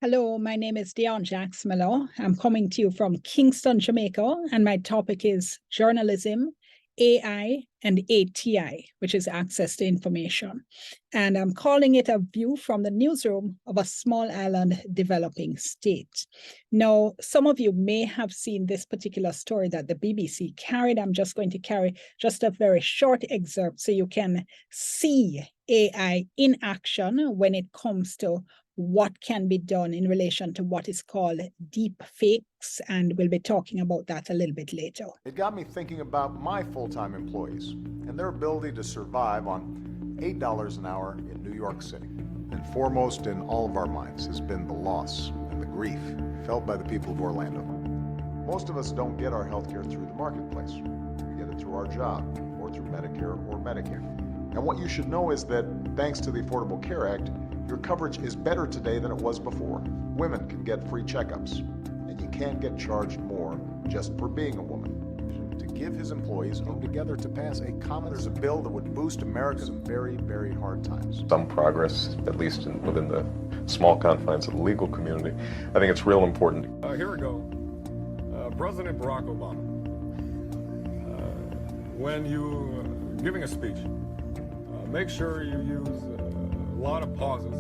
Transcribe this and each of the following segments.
Hello, my name is Dionne Miller. I'm coming to you from Kingston, Jamaica, and my topic is journalism, AI, and ATI, which is access to information. And I'm calling it a view from the newsroom of a small island developing state. Now, some of you may have seen this particular story that the BBC carried. I'm just going to carry just a very short excerpt so you can see AI in action when it comes to what can be done in relation to what is called deep fakes, and we'll be talking about that a little bit later. It got me thinking about my full-time employees and their ability to survive on $8 an hour in New York City. And foremost in all of our minds has been the loss and the grief felt by the people of Orlando. Most of us don't get our health care through the marketplace. We get it through our job or through Medicare or Medicaid. And what you should know is that thanks to the Affordable Care Act, your coverage is better today than it was before. Women can get free checkups, and you can't get charged more just for being a woman. To give his employees come together to pass a common, there's a bill that would boost America's very, very hard times. Some progress, at least within the small confines of the legal community. I think it's real important. Here we go. President Barack Obama, when you're giving a speech, make sure you use a lot of pauses.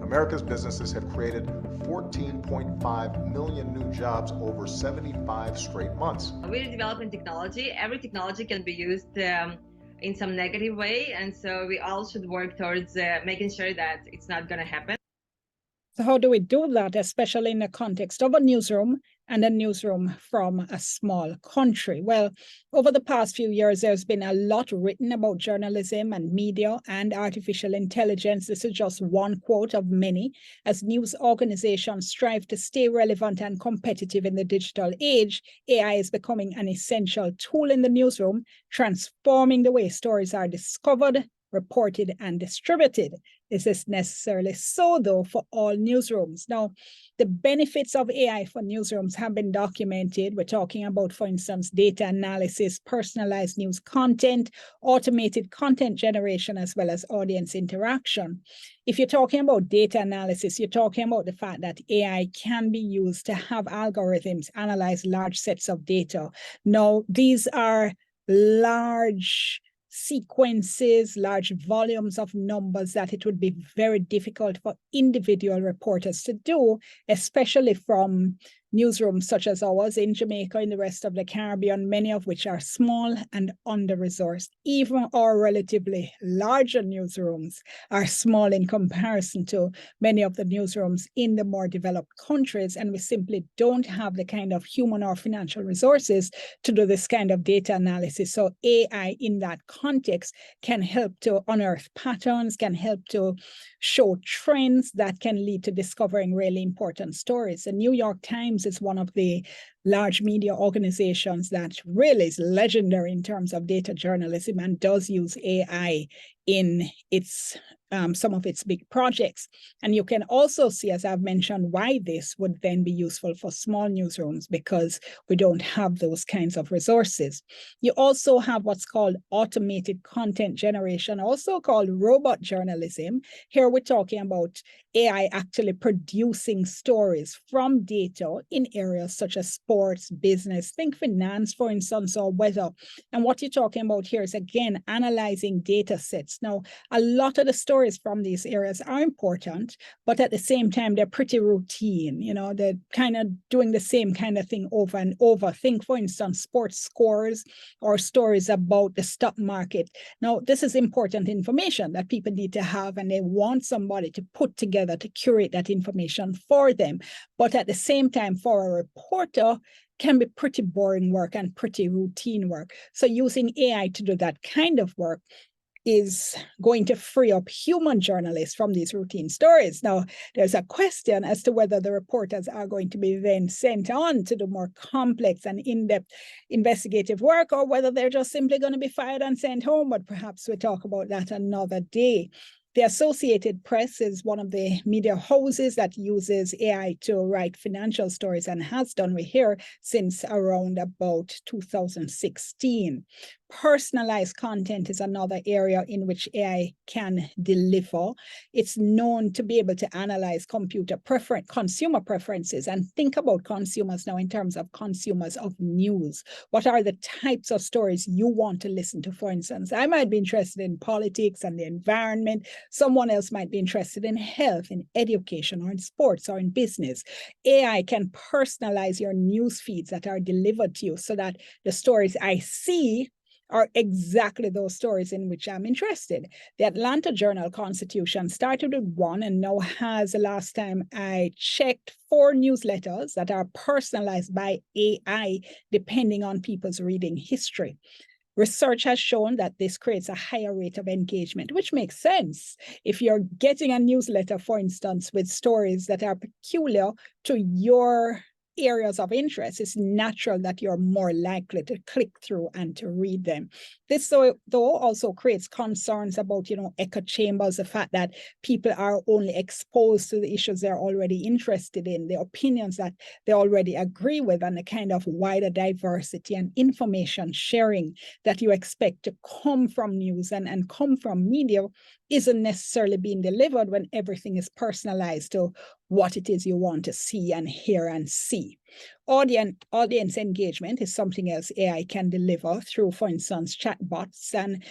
America's businesses have created 14.5 million new jobs over 75 straight months. We're developing technology. Every technology can be used in some negative way, and so we all should work towards making sure that it's not going to happen. So how do we do that, especially in the context of a newsroom and a newsroom from a small country? Well, over the past few years, there's been a lot written about journalism and media and artificial intelligence. This is just one quote of many. As news organizations strive to stay relevant and competitive in the digital age, AI is becoming an essential tool in the newsroom, transforming the way stories are discovered, reported, and distributed. Is this necessarily so, though, for all newsrooms? Now, the benefits of AI for newsrooms have been documented. We're talking about, for instance, data analysis, personalized news content, automated content generation, as well as audience interaction. If you're talking about data analysis, you're talking about the fact that AI can be used to have algorithms analyze large sets of data. Now, these are large sequences, large volumes of numbers that it would be very difficult for individual reporters to do, especially from newsrooms such as ours in Jamaica, in the rest of the Caribbean, many of which are small and under-resourced. Even our relatively larger newsrooms are small in comparison to many of the newsrooms in the more developed countries, and we simply don't have the kind of human or financial resources to do this kind of data analysis. So AI in that context can help to unearth patterns, can help to show trends that can lead to discovering really important stories. The New York Times is one of the large media organizations that really is legendary in terms of data journalism and does use AI in its some of its big projects. And you can also see, as I've mentioned, why this would then be useful for small newsrooms, because we don't have those kinds of resources. You also have what's called automated content generation, also called robot journalism. Here we're talking about AI actually producing stories from data in areas such as sports, business, think finance, for instance, or weather. And what you're talking about here is, again, analyzing data sets. Now, a lot of the stories from these areas are important, but at the same time, they're pretty routine. You know, they're kind of doing the same kind of thing over and over. Think, for instance, sports scores or stories about the stock market. Now, this is important information that people need to have, and they want somebody to put together to curate that information for them. But at the same time, for a reporter, can be pretty boring work and pretty routine work. So using AI to do that kind of work is going to free up human journalists from these routine stories. Now, there's a question as to whether the reporters are going to be then sent on to do more complex and in-depth investigative work, or whether they're just simply going to be fired and sent home, but perhaps we'll talk about that another day. The Associated Press is one of the media houses that uses AI to write financial stories and has done here since around about 2016. Personalized content is another area in which AI can deliver. It's known to be able to analyze consumer preferences and think about consumers now in terms of consumers of news. What are the types of stories you want to listen to? For instance, I might be interested in politics and the environment. Someone else might be interested in health, in education, or in sports, or in business. AI can personalize your news feeds that are delivered to you so that the stories I see are exactly those stories in which I'm interested. The Atlanta Journal-Constitution started with one and now has, the last time I checked, 4 newsletters that are personalized by AI depending on people's reading history. Research has shown that this creates a higher rate of engagement, which makes sense. If you're getting a newsletter, for instance, with stories that are peculiar to your areas of interest, it's natural that you're more likely to click through and to read them. This, though, also creates concerns about, echo chambers, the fact that people are only exposed to the issues they're already interested in, the opinions that they already agree with, and the kind of wider diversity and information sharing that you expect to come from news and come from media isn't necessarily being delivered when everything is personalized to what it is you want to see and hear and see. Audience engagement is something else AI can deliver through, for instance, chatbots and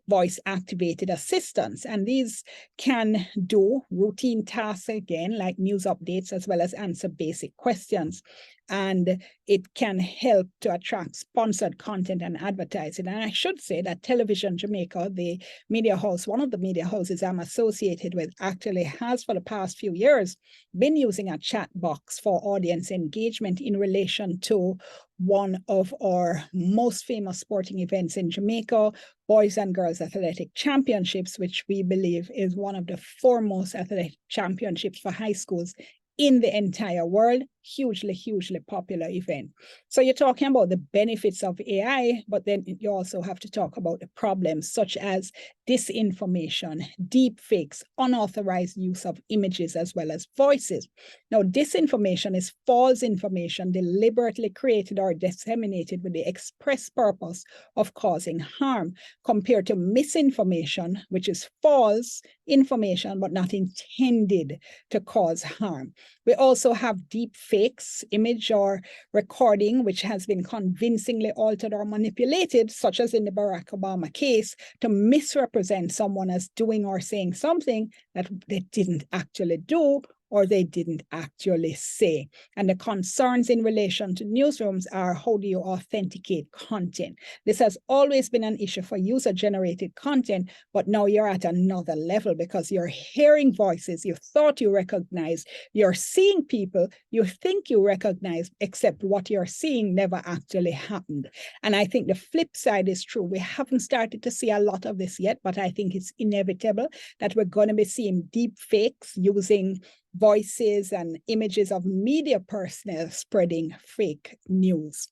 voice-activated assistants. And these can do routine tasks again, like news updates, as well as answer basic questions. And it can help to attract sponsored content and advertising. And I should say that Television Jamaica, the media house, one of the media houses I'm associated with, actually has for the past few years been using a chat box for audience engagement in relation to one of our most famous sporting events in Jamaica, Boys and Girls Athletic Championships, which we believe is one of the foremost athletic championships for high schools in the entire world. Hugely, hugely popular event. So you're talking about the benefits of AI, but then you also have to talk about the problems such as disinformation, deep fakes, unauthorized use of images as well as voices. Now, disinformation is false information deliberately created or disseminated with the express purpose of causing harm, compared to misinformation, which is false information but not intended to cause harm. We also have deep fakes, image or recording, which has been convincingly altered or manipulated, such as in the Barack Obama case, to misrepresent someone as doing or saying something that they didn't actually do or they didn't actually say. And the concerns in relation to newsrooms are, how do you authenticate content? This has always been an issue for user-generated content, but now you're at another level because you're hearing voices you thought you recognized, you're seeing people you think you recognize, except what you're seeing never actually happened. And I think the flip side is true. We haven't started to see a lot of this yet, but I think it's inevitable that we're going to be seeing deep fakes using voices and images of media personnel spreading fake news.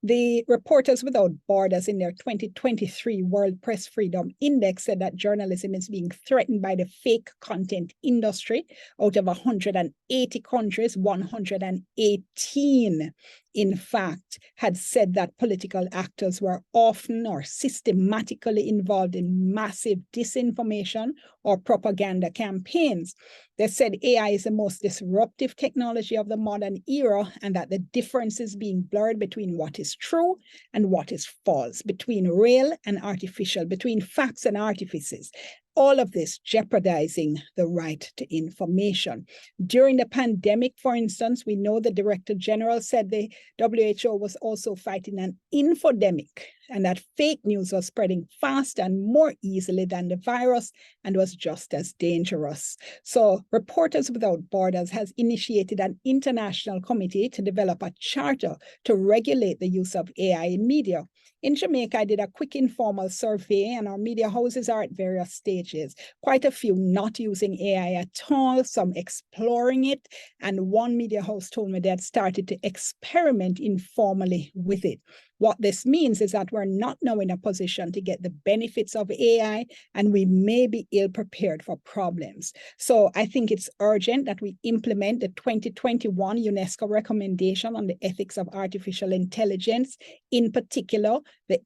The Reporters Without Borders, in their 2023 World Press Freedom Index, said that journalism is being threatened by the fake content industry. Out of 180 countries, 118, in fact, had said that political actors were often or systematically involved in massive disinformation or propaganda campaigns. They said AI is the most disruptive technology of the modern era, and that the difference is being blurred between what is true and what is false, between real and artificial, between facts and artifices. All of this jeopardizing the right to information. During the pandemic, for instance, we know the Director General said the WHO was also fighting an infodemic, and that fake news was spreading faster and more easily than the virus and was just as dangerous. So Reporters Without Borders has initiated an international committee to develop a charter to regulate the use of AI in media. In Jamaica, I did a quick informal survey, and our media houses are at various stages. Quite a few not using AI at all, some exploring it, and one media house told me they had started to experiment informally with it. What this means is that we're not now in a position to get the benefits of AI, and we may be ill prepared for problems. So I think it's urgent that we implement the 2021 UNESCO recommendation on the ethics of artificial intelligence, in particular, the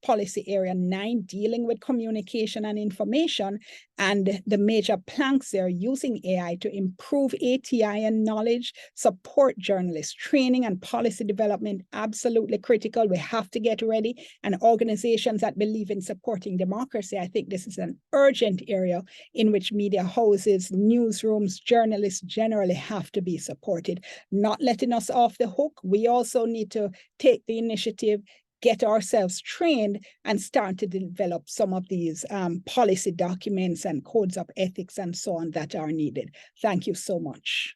policy area 9, dealing with communication and information, and the major planks there using AI to improve ATI and knowledge, support journalists, training and policy development, absolutely critical. We have to get ready. And organizations that believe in supporting democracy, I think this is an urgent area in which media houses, newsrooms, journalists generally have to be supported, not letting us off the hook. We also need to take the initiative, get ourselves trained, and start to develop some of these policy documents and codes of ethics and so on that are needed. Thank you so much.